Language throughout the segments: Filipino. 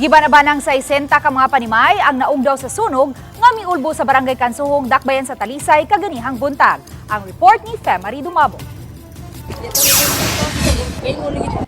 Gibanabanang sa 60 ka mga panimay ang naugdaw sa sunog nga miulbo sa barangay Kansuhong, Dakbayan sa Talisay kaganihang buntag. Ang report ni Femari Dumabo.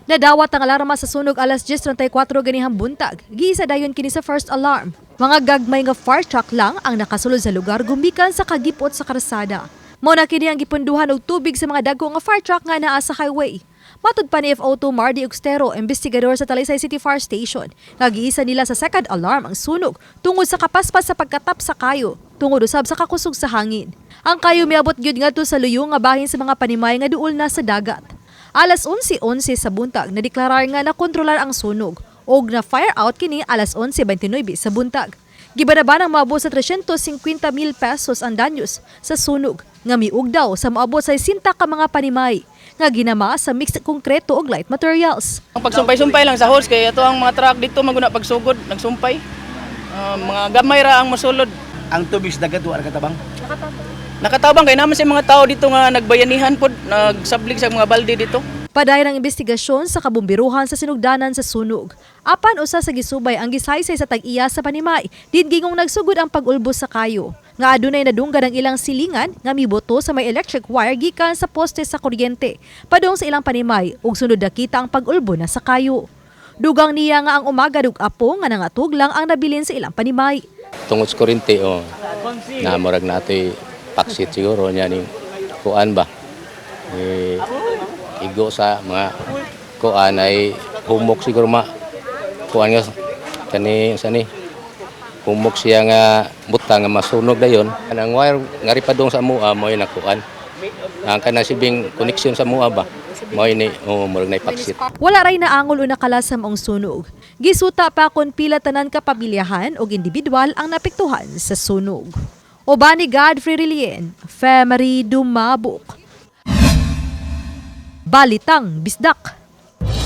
Nadawat ang alarma sa sunog alas 10:34 ganihang buntag. Giisa dayon kini sa first alarm. Mga gagmay nga fire truck lang ang nakasulod sa lugar gumikan sa kagipot sa karsada. Mao na kini ang gipunduhan og tubig sa mga dagko nga fire truck nga naa sa highway. Matud pa ni FO2 Mardy Ugstero, investigador sa Talisay City Fire Station, nagiisa nila sa second alarm ang sunog tungod sa kapaspas sa pagkatap sa kayo, tungod usab sa kakusog sa hangin. Ang kayo miabot gyud ngadto sa luyong nga bahin sa mga panimay nga duol na sa dagat. Alas 11:11 sa buntag nadeklarar nga nakontrolar ang sunog og na fire out kini alas 11:29 sa buntag. Gibanaban ang maabot sa 350,000 pesos ang danyos sa sunog nga miugdaw sa maabot sa 60 ka mga panimay nga ginama sa mixed konkreto og light materials. Ang pagsumpay-sumpay lang sa hose kay ato ang mga truck dito maguna pagsugod nagsumpay. Mga gamay ra ang mosulod. Ang tubig sa dagat wa nakatabang. Nakatabang kay naman sa mga tao dito nga nagbayanihan pod, nagsablig sa mga balde dito. Padayon ang investigasyon sa kabumbiruhan sa sinugdanan sa sunog. Apan usa sa gisubay ang gisaysay sa tag-iya sa panimay, din gingong nagsugod ang pag-ulbos sa kayo. Nga adunay nadunggan ang ilang silingan nga miboto sa may electric wire gikan sa poste sa kuryente. Padung sa ilang panimay ug sunod nakita ang pag-ulbo na sa kayo. Dugang niya nga ang umaga ug apo nga nangatug lang ang nabilin sa ilang panimay. Tungod sa kuryente namurag natoy paksit siguro niya ni kuan ba. Igo sa mga kuan ay humok siguro kuan nga kani sani humok siya nga butang nga masunog dayon ang wire nga ripadong sa mua mo na kuan ang kana sibing connection sa mua ba mo ini murag na ipaksit. Wala ray naangol o nakalasam ang sunog. Gisuta pa kon pila tanan ka pamilyahan o individual ang napektuhan sa sunog. Obani Godfrey Rilien, Femari Dumabok. Balitang Bisdak.